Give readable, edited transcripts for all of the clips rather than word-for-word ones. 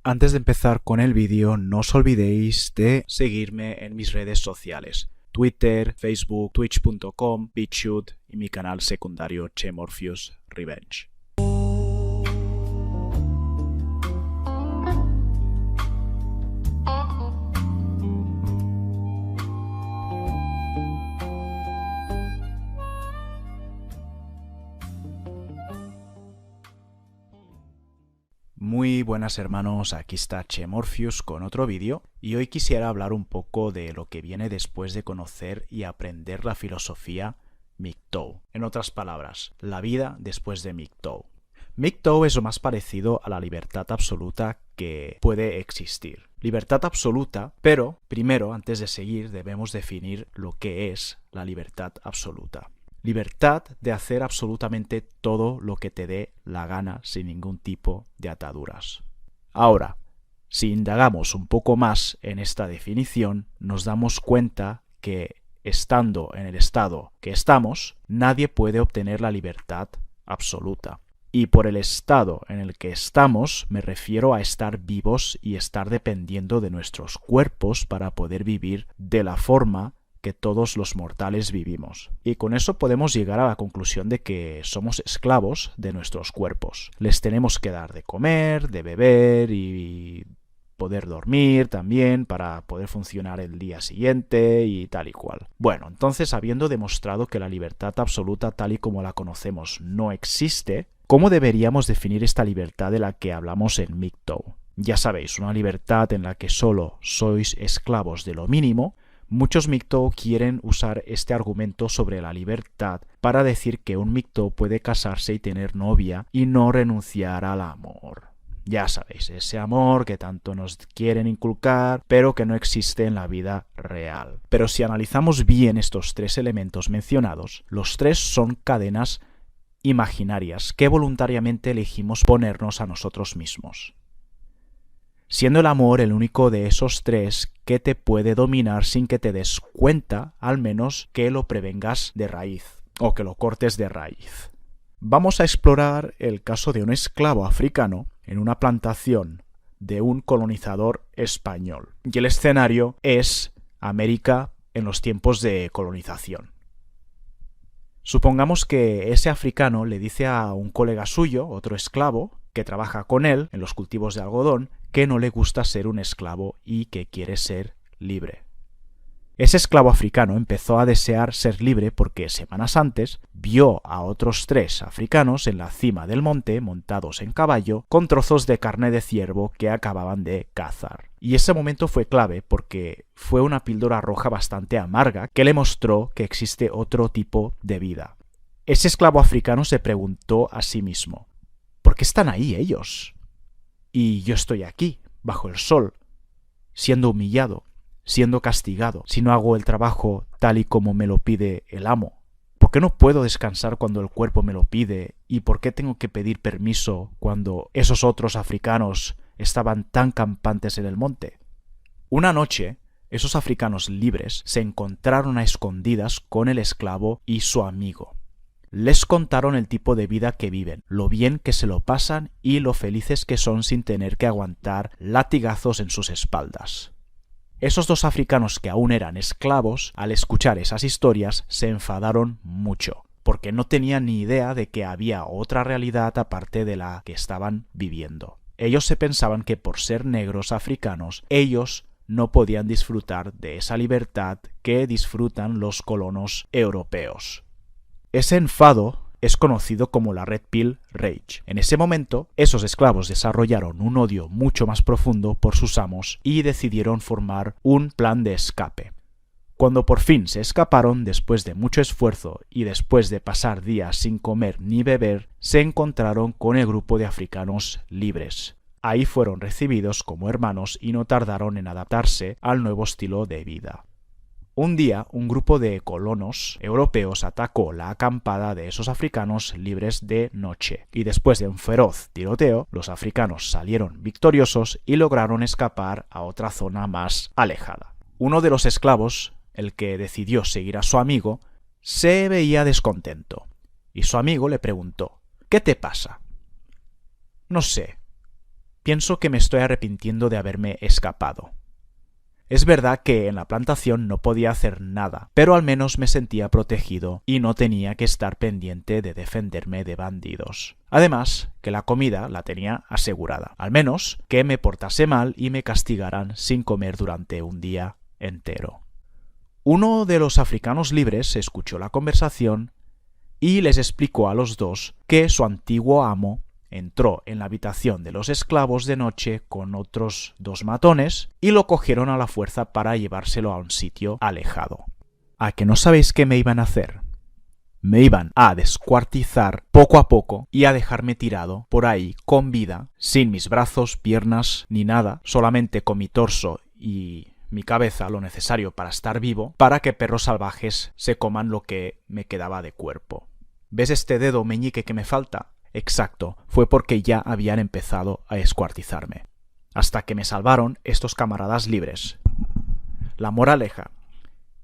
Antes de empezar con el vídeo, no os olvidéis de seguirme en mis redes sociales: Twitter, Facebook, twitch.com, BitChute y mi canal secundario Chemorpheus Revenge. Muy buenas hermanos, aquí está Chemorpheus con otro vídeo y hoy quisiera hablar un poco de lo que viene después de conocer y aprender la filosofía MGTOW. En otras palabras, la vida después de MGTOW. MGTOW es lo más parecido a la libertad absoluta que puede existir. Libertad absoluta, pero primero, antes de seguir, debemos definir lo que es la libertad absoluta. Libertad de hacer absolutamente todo lo que te dé la gana sin ningún tipo de ataduras. Ahora, si indagamos un poco más en esta definición, nos damos cuenta que estando en el estado que estamos, nadie puede obtener la libertad absoluta. Y por el estado en el que estamos me refiero a estar vivos y estar dependiendo de nuestros cuerpos para poder vivir de la forma que todos los mortales vivimos. Y con eso podemos llegar a la conclusión de que somos esclavos de nuestros cuerpos. Les tenemos que dar de comer, de beber y poder dormir también para poder funcionar el día siguiente y tal y cual. Bueno, entonces, habiendo demostrado que la libertad absoluta tal y como la conocemos no existe, ¿cómo deberíamos definir esta libertad de la que hablamos en MGTOW? Ya sabéis, una libertad en la que solo sois esclavos de lo mínimo. Muchos MGTOW quieren usar este argumento sobre la libertad para decir que un MGTOW puede casarse y tener novia y no renunciar al amor. Ya sabéis, ese amor que tanto nos quieren inculcar, pero que no existe en la vida real. Pero si analizamos bien estos tres elementos mencionados, los tres son cadenas imaginarias que voluntariamente elegimos ponernos a nosotros mismos, siendo el amor el único de esos tres que te puede dominar sin que te des cuenta, al menos que lo prevengas de raíz o que lo cortes de raíz. Vamos a explorar el caso de un esclavo africano en una plantación de un colonizador español. Y el escenario es América en los tiempos de colonización. Supongamos que ese africano le dice a un colega suyo, otro esclavo, que trabaja con él en los cultivos de algodón, que no le gusta ser un esclavo y que quiere ser libre. Ese esclavo africano empezó a desear ser libre porque semanas antes vio a otros tres africanos en la cima del monte montados en caballo con trozos de carne de ciervo que acababan de cazar. Y ese momento fue clave porque fue una píldora roja bastante amarga que le mostró que existe otro tipo de vida. Ese esclavo africano se preguntó a sí mismo: ¿por qué están ahí ellos? Y yo estoy aquí, bajo el sol, siendo humillado, siendo castigado, si no hago el trabajo tal y como me lo pide el amo. ¿Por qué no puedo descansar cuando el cuerpo me lo pide? ¿Y por qué tengo que pedir permiso cuando esos otros africanos estaban tan campantes en el monte? Una noche, esos africanos libres se encontraron a escondidas con el esclavo y su amigo. Les contaron el tipo de vida que viven, lo bien que se lo pasan y lo felices que son sin tener que aguantar latigazos en sus espaldas. Esos dos africanos que aún eran esclavos, al escuchar esas historias, se enfadaron mucho, porque no tenían ni idea de que había otra realidad aparte de la que estaban viviendo. Ellos se pensaban que por ser negros africanos, ellos no podían disfrutar de esa libertad que disfrutan los colonos europeos. Ese enfado es conocido como la Red Pill Rage. En ese momento, esos esclavos desarrollaron un odio mucho más profundo por sus amos y decidieron formar un plan de escape. Cuando por fin se escaparon, después de mucho esfuerzo y después de pasar días sin comer ni beber, se encontraron con el grupo de africanos libres. Ahí fueron recibidos como hermanos y no tardaron en adaptarse al nuevo estilo de vida. Un día, un grupo de colonos europeos atacó la acampada de esos africanos libres de noche, y después de un feroz tiroteo, los africanos salieron victoriosos y lograron escapar a otra zona más alejada. Uno de los esclavos, el que decidió seguir a su amigo, se veía descontento, y su amigo le preguntó: ¿qué te pasa? No sé, pienso que me estoy arrepintiendo de haberme escapado. Es verdad que en la plantación no podía hacer nada, pero al menos me sentía protegido y no tenía que estar pendiente de defenderme de bandidos. Además, que la comida la tenía asegurada, al menos que me portase mal y me castigaran sin comer durante un día entero. Uno de los africanos libres escuchó la conversación y les explicó a los dos que su antiguo amo entró en la habitación de los esclavos de noche con otros 2 matones y lo cogieron a la fuerza para llevárselo a un sitio alejado. ¿A que no sabéis qué me iban a hacer? Me iban a descuartizar poco a poco y a dejarme tirado por ahí con vida, sin mis brazos, piernas ni nada, solamente con mi torso y mi cabeza, lo necesario para estar vivo, para que perros salvajes se coman lo que me quedaba de cuerpo. ¿Ves este dedo meñique que me falta? Exacto, fue porque ya habían empezado a descuartizarme. Hasta que me salvaron estos camaradas libres. La moraleja,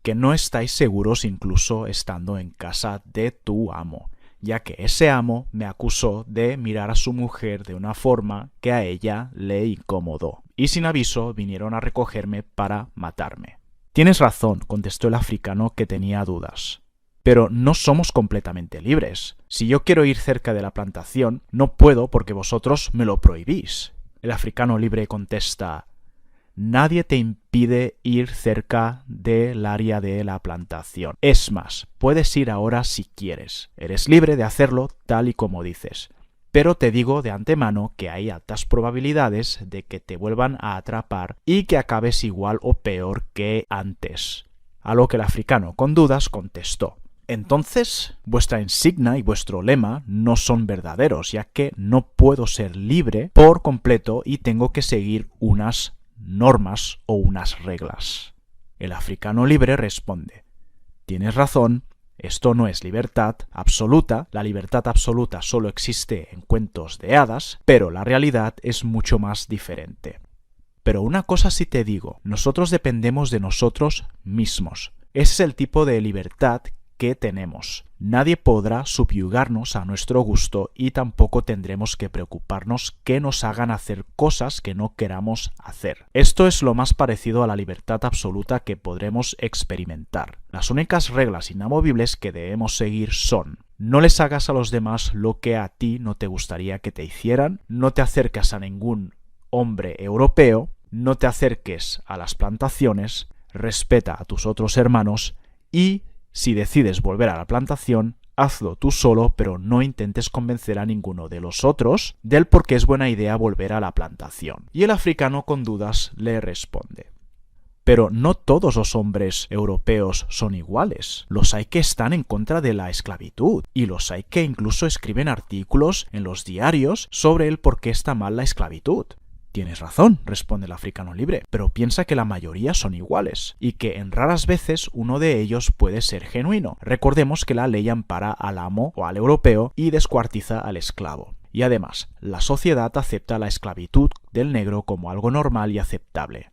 que no estáis seguros incluso estando en casa de tu amo, ya que ese amo me acusó de mirar a su mujer de una forma que a ella le incomodó, y sin aviso vinieron a recogerme para matarme. Tienes razón, contestó el africano que tenía dudas. Pero no somos completamente libres. Si yo quiero ir cerca de la plantación, no puedo porque vosotros me lo prohibís. El africano libre contesta: nadie te impide ir cerca del área de la plantación. Es más, puedes ir ahora si quieres. Eres libre de hacerlo tal y como dices. Pero te digo de antemano que hay altas probabilidades de que te vuelvan a atrapar y que acabes igual o peor que antes. A lo que el africano con dudas contestó: entonces, vuestra insignia y vuestro lema no son verdaderos, ya que no puedo ser libre por completo y tengo que seguir unas normas o unas reglas. El africano libre responde: tienes razón, esto no es libertad absoluta, la libertad absoluta solo existe en cuentos de hadas, pero la realidad es mucho más diferente. Pero una cosa sí te digo, nosotros dependemos de nosotros mismos. Ese es el tipo de libertad que tenemos. Nadie podrá subyugarnos a nuestro gusto y tampoco tendremos que preocuparnos que nos hagan hacer cosas que no queramos hacer. Esto es lo más parecido a la libertad absoluta que podremos experimentar. Las únicas reglas inamovibles que debemos seguir son: no les hagas a los demás lo que a ti no te gustaría que te hicieran, no te acerques a ningún hombre europeo, no te acerques a las plantaciones, respeta a tus otros hermanos y si decides volver a la plantación, hazlo tú solo, pero no intentes convencer a ninguno de los otros del por qué es buena idea volver a la plantación. Y el africano con dudas le responde: pero no todos los hombres europeos son iguales. Los hay que están en contra de la esclavitud y los hay que incluso escriben artículos en los diarios sobre el por qué está mal la esclavitud. Tienes razón, responde el africano libre, pero piensa que la mayoría son iguales y que en raras veces uno de ellos puede ser genuino. Recordemos que la ley ampara al amo o al europeo y descuartiza al esclavo. Y además, la sociedad acepta la esclavitud del negro como algo normal y aceptable.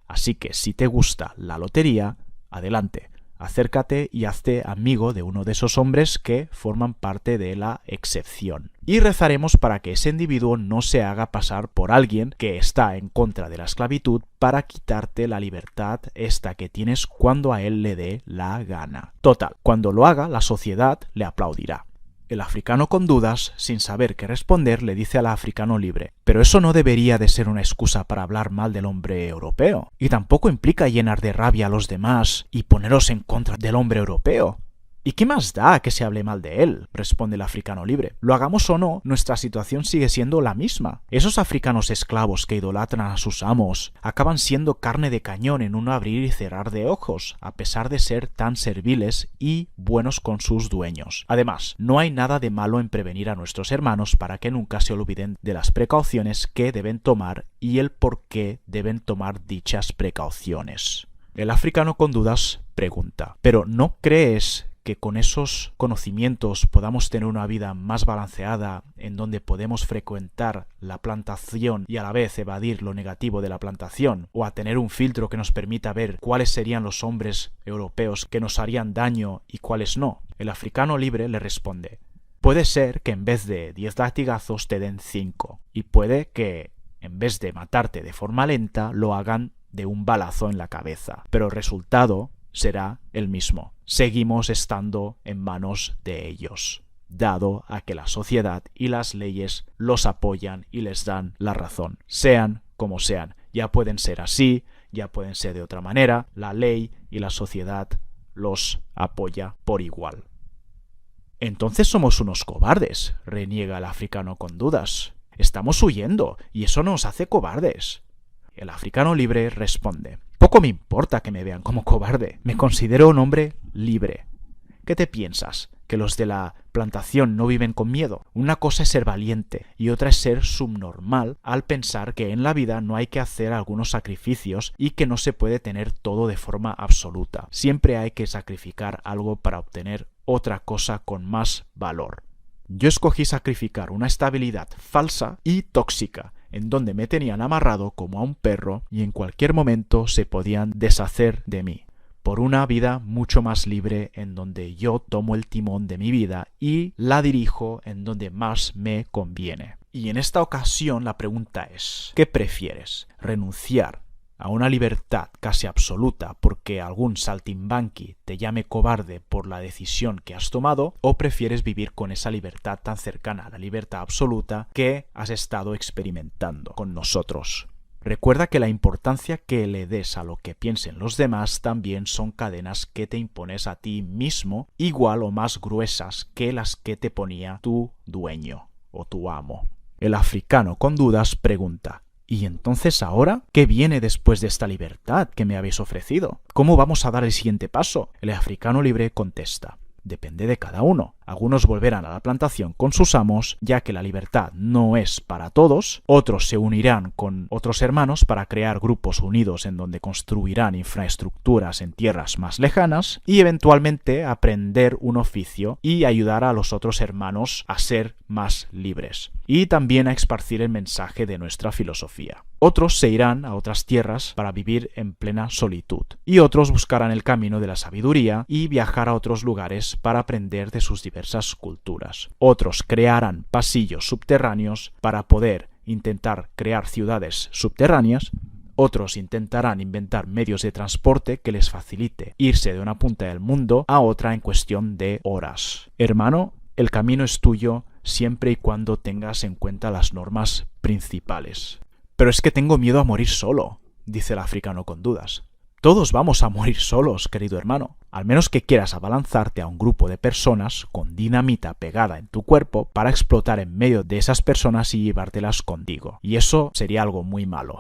Así que si te gusta la lotería, adelante. Acércate y hazte amigo de uno de esos hombres que forman parte de la excepción. Y rezaremos para que ese individuo no se haga pasar por alguien que está en contra de la esclavitud para quitarte la libertad esta que tienes cuando a él le dé la gana. Total, cuando lo haga, la sociedad le aplaudirá. El africano con dudas, sin saber qué responder, le dice al africano libre: pero eso no debería de ser una excusa para hablar mal del hombre europeo, y tampoco implica llenar de rabia a los demás y poneros en contra del hombre europeo. ¿Y qué más da que se hable mal de él?, responde el africano libre. Lo hagamos o no, nuestra situación sigue siendo la misma. Esos africanos esclavos que idolatran a sus amos acaban siendo carne de cañón en un abrir y cerrar de ojos, a pesar de ser tan serviles y buenos con sus dueños. Además, no hay nada de malo en prevenir a nuestros hermanos para que nunca se olviden de las precauciones que deben tomar y el por qué deben tomar dichas precauciones. El africano con dudas pregunta: ¿pero no crees que con esos conocimientos podamos tener una vida más balanceada en donde podemos frecuentar la plantación y a la vez evadir lo negativo de la plantación, o a tener un filtro que nos permita ver cuáles serían los hombres europeos que nos harían daño y cuáles no? El africano libre le responde: puede ser que en vez de 10 latigazos te den 5, y puede que en vez de matarte de forma lenta, lo hagan de un balazo en la cabeza. Pero el resultado será el mismo. Seguimos estando en manos de ellos, dado a que la sociedad y las leyes los apoyan y les dan la razón. Sean como sean. Ya pueden ser así, ya pueden ser de otra manera. La ley y la sociedad los apoya por igual. Entonces somos unos cobardes, reniega el africano con dudas. Estamos huyendo, y eso nos hace cobardes. El africano libre responde: poco me importa que me vean como cobarde. Me considero un hombre libre. ¿Qué te piensas? ¿Que los de la plantación no viven con miedo? Una cosa es ser valiente y otra es ser subnormal al pensar que en la vida no hay que hacer algunos sacrificios y que no se puede tener todo de forma absoluta. Siempre hay que sacrificar algo para obtener otra cosa con más valor. Yo escogí sacrificar una estabilidad falsa y tóxica, en donde me tenían amarrado como a un perro y en cualquier momento se podían deshacer de mí, por una vida mucho más libre en donde yo tomo el timón de mi vida y la dirijo en donde más me conviene. Y en esta ocasión la pregunta es: ¿qué prefieres? ¿Renunciar a una libertad casi absoluta porque algún saltimbanqui te llame cobarde por la decisión que has tomado, o prefieres vivir con esa libertad tan cercana a la libertad absoluta que has estado experimentando con nosotros? Recuerda que la importancia que le des a lo que piensen los demás también son cadenas que te impones a ti mismo, igual o más gruesas que las que te ponía tu dueño o tu amo. El africano con dudas pregunta: ¿y entonces ahora qué viene después de esta libertad que me habéis ofrecido? ¿Cómo vamos a dar el siguiente paso? El africano libre contesta: depende de cada uno. Algunos volverán a la plantación con sus amos, ya que la libertad no es para todos. Otros se unirán con otros hermanos para crear grupos unidos en donde construirán infraestructuras en tierras más lejanas y eventualmente aprender un oficio y ayudar a los otros hermanos a ser más libres. Y también a esparcir el mensaje de nuestra filosofía. Otros se irán a otras tierras para vivir en plena solitud. Y otros buscarán el camino de la sabiduría y viajar a otros lugares para aprender de sus diversas culturas. Otros crearán pasillos subterráneos para poder intentar crear ciudades subterráneas. Otros intentarán inventar medios de transporte que les facilite irse de una punta del mundo a otra en cuestión de horas. Hermano, el camino es tuyo siempre y cuando tengas en cuenta las normas principales. Pero es que tengo miedo a morir solo, dice el africano con dudas. Todos vamos a morir solos, querido hermano, al menos que quieras abalanzarte a un grupo de personas con dinamita pegada en tu cuerpo para explotar en medio de esas personas y llevártelas contigo. Y eso sería algo muy malo.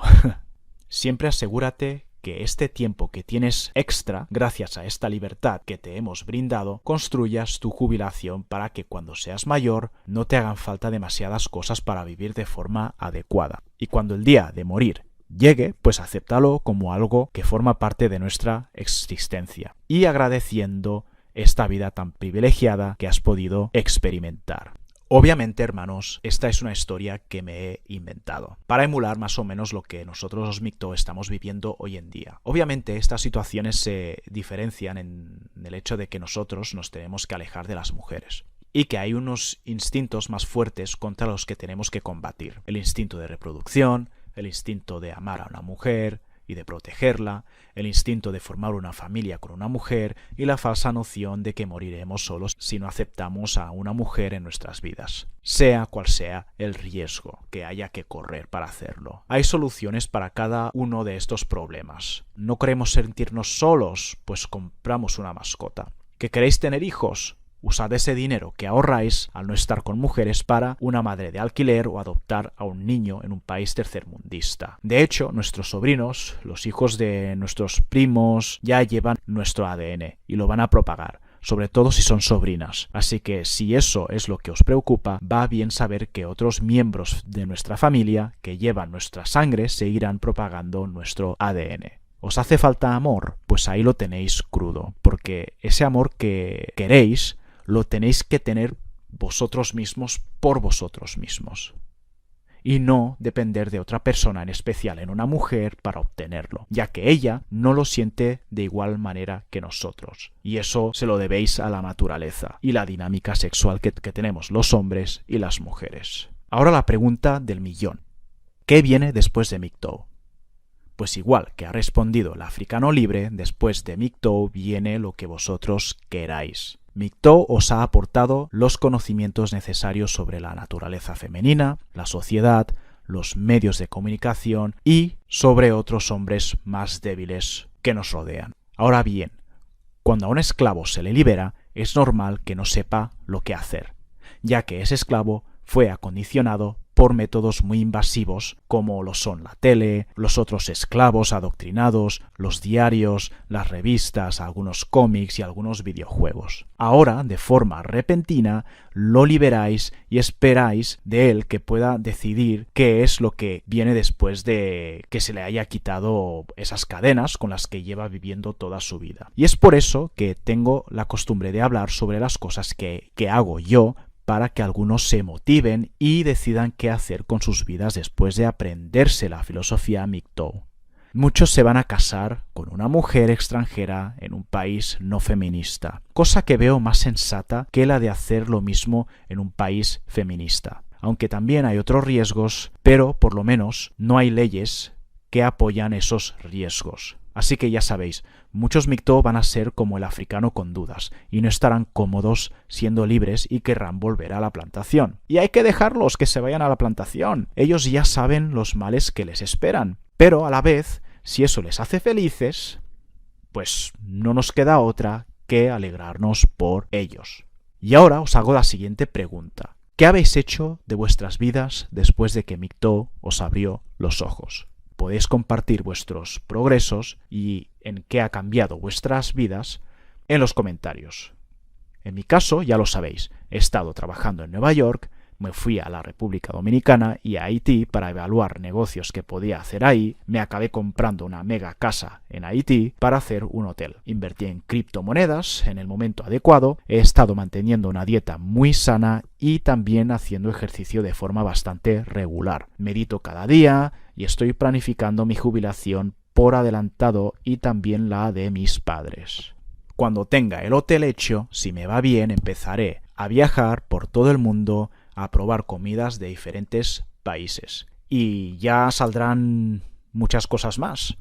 Siempre asegúrate que este tiempo que tienes extra, gracias a esta libertad que te hemos brindado, construyas tu jubilación para que cuando seas mayor no te hagan falta demasiadas cosas para vivir de forma adecuada. Y cuando el día de morir llegue, pues acéptalo como algo que forma parte de nuestra existencia y agradeciendo esta vida tan privilegiada que has podido experimentar. Obviamente, hermanos, esta es una historia que me he inventado para emular más o menos lo que nosotros los Micto estamos viviendo hoy en día. Obviamente, estas situaciones se diferencian en el hecho de que nosotros nos tenemos que alejar de las mujeres y que hay unos instintos más fuertes contra los que tenemos que combatir. El instinto de reproducción, el instinto de amar a una mujer y de protegerla, el instinto de formar una familia con una mujer y la falsa noción de que moriremos solos si no aceptamos a una mujer en nuestras vidas, sea cual sea el riesgo que haya que correr para hacerlo. Hay soluciones para cada uno de estos problemas. ¿No queremos sentirnos solos? Pues compramos una mascota. ¿Que queréis tener hijos? Usad ese dinero que ahorráis al no estar con mujeres para una madre de alquiler o adoptar a un niño en un país tercermundista. De hecho, nuestros sobrinos, los hijos de nuestros primos, ya llevan nuestro ADN y lo van a propagar, sobre todo si son sobrinas. Así que si eso es lo que os preocupa, va bien saber que otros miembros de nuestra familia que llevan nuestra sangre seguirán propagando nuestro ADN. ¿Os hace falta amor? Pues ahí lo tenéis crudo, porque ese amor que queréis lo tenéis que tener vosotros mismos por vosotros mismos. Y no depender de otra persona, en especial en una mujer, para obtenerlo, ya que ella no lo siente de igual manera que nosotros. Y eso se lo debéis a la naturaleza y la dinámica sexual que tenemos los hombres y las mujeres. Ahora la pregunta del millón. ¿Qué viene después de MGTOW? Pues igual que ha respondido el africano libre, después de MGTOW viene lo que vosotros queráis. MGTOW os ha aportado los conocimientos necesarios sobre la naturaleza femenina, la sociedad, los medios de comunicación y sobre otros hombres más débiles que nos rodean. Ahora bien, cuando a un esclavo se le libera, es normal que no sepa lo que hacer, ya que ese esclavo fue acondicionado por métodos muy invasivos como lo son la tele, los otros esclavos adoctrinados, los diarios, las revistas, algunos cómics y algunos videojuegos. Ahora, de forma repentina, lo liberáis y esperáis de él que pueda decidir qué es lo que viene después de que se le haya quitado esas cadenas con las que lleva viviendo toda su vida. Y es por eso que tengo la costumbre de hablar sobre las cosas que hago yo para que algunos se motiven y decidan qué hacer con sus vidas después de aprenderse la filosofía MGTOW. Muchos se van a casar con una mujer extranjera en un país no feminista, cosa que veo más sensata que la de hacer lo mismo en un país feminista. Aunque también hay otros riesgos, pero por lo menos no hay leyes que apoyan esos riesgos. Así que ya sabéis, muchos MGTOW van a ser como el africano con dudas y no estarán cómodos siendo libres y querrán volver a la plantación. Y hay que dejarlos que se vayan a la plantación. Ellos ya saben los males que les esperan. Pero a la vez, si eso les hace felices, pues no nos queda otra que alegrarnos por ellos. Y ahora os hago la siguiente pregunta. ¿Qué habéis hecho de vuestras vidas después de que MGTOW os abrió los ojos? Podéis compartir vuestros progresos y en qué ha cambiado vuestras vidas en los comentarios. En mi caso, ya lo sabéis, he estado trabajando en Nueva York, me fui a la República Dominicana y a Haití para evaluar negocios que podía hacer ahí, me acabé comprando una mega casa en Haití para hacer un hotel. Invertí en criptomonedas en el momento adecuado, he estado manteniendo una dieta muy sana y también haciendo ejercicio de forma bastante regular. Medito cada día y estoy planificando mi jubilación por adelantado y también la de mis padres. Cuando tenga el hotel hecho, si me va bien, empezaré a viajar por todo el mundo a probar comidas de diferentes países. Y ya saldrán muchas cosas más.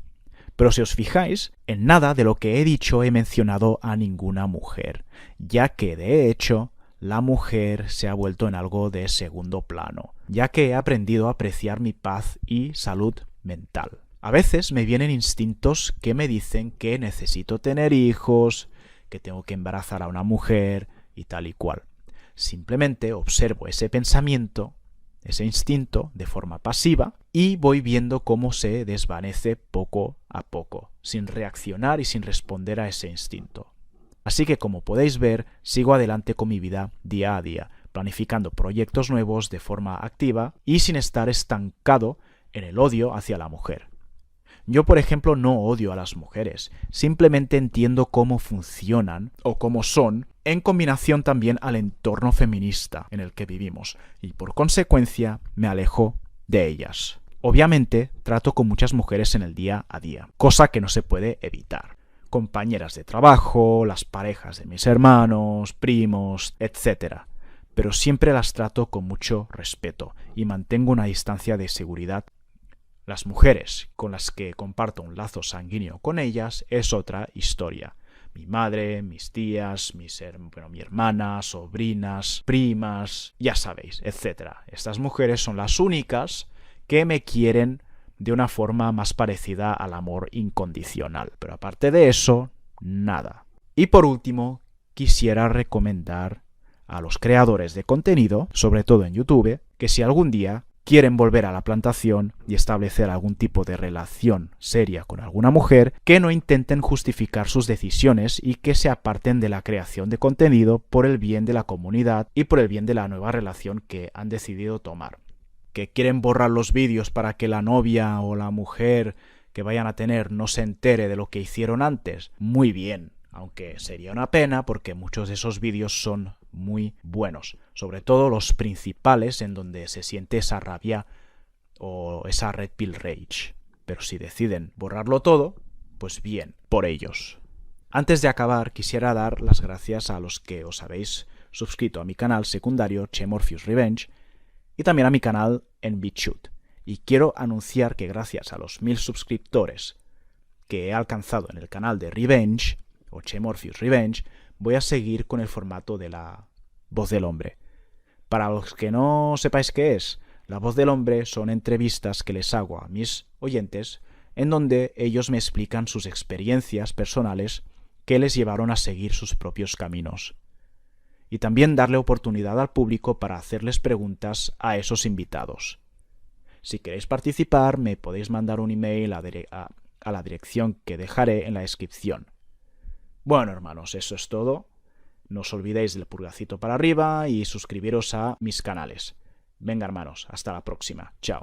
Pero si os fijáis, en nada de lo que he dicho he mencionado a ninguna mujer, ya que de hecho la mujer se ha vuelto en algo de segundo plano, ya que he aprendido a apreciar mi paz y salud mental. A veces me vienen instintos que me dicen que necesito tener hijos, que tengo que embarazar a una mujer y tal y cual. Simplemente observo ese pensamiento, ese instinto, de forma pasiva y voy viendo cómo se desvanece poco a poco, sin reaccionar y sin responder a ese instinto. Así que, como podéis ver, sigo adelante con mi vida día a día, planificando proyectos nuevos de forma activa y sin estar estancado en el odio hacia la mujer. Yo, por ejemplo, no odio a las mujeres, simplemente entiendo cómo funcionan o cómo son en combinación también al entorno feminista en el que vivimos y por consecuencia me alejo de ellas. Obviamente trato con muchas mujeres en el día a día, cosa que no se puede evitar. Compañeras de trabajo, las parejas de mis hermanos, primos, etc. Pero siempre las trato con mucho respeto y mantengo una distancia de seguridad. Las mujeres con las que comparto un lazo sanguíneo con ellas es otra historia. Mi madre, mis tías, mi hermana, sobrinas, primas, ya sabéis, etc. Estas mujeres son las únicas que me quieren de una forma más parecida al amor incondicional. Pero aparte de eso, nada. Y por último, quisiera recomendar a los creadores de contenido, sobre todo en YouTube, que si algún día quieren volver a la plantación y establecer algún tipo de relación seria con alguna mujer, que no intenten justificar sus decisiones y que se aparten de la creación de contenido por el bien de la comunidad y por el bien de la nueva relación que han decidido tomar. Que quieren borrar los vídeos para que la novia o la mujer que vayan a tener no se entere de lo que hicieron antes. Muy bien, aunque sería una pena porque muchos de esos vídeos son muy buenos, sobre todo los principales en donde se siente esa rabia o esa red pill rage. Pero si deciden borrarlo todo, pues bien, por ellos. Antes de acabar, quisiera dar las gracias a los que os habéis suscrito a mi canal secundario Che Morpheus Revenge y también a mi canal en BitChute. Y quiero anunciar que gracias a los 1000 suscriptores que he alcanzado en el canal de Revenge, o Che Morpheus Revenge, voy a seguir con el formato de la voz del hombre. Para los que no sepáis qué es, la voz del hombre son entrevistas que les hago a mis oyentes en donde ellos me explican sus experiencias personales que les llevaron a seguir sus propios caminos. Y también darle oportunidad al público para hacerles preguntas a esos invitados. Si queréis participar, me podéis mandar un email a la dirección que dejaré en la descripción. Bueno, hermanos, eso es todo. No os olvidéis del pulgarcito para arriba y suscribiros a mis canales. Venga, hermanos, hasta la próxima. Chao.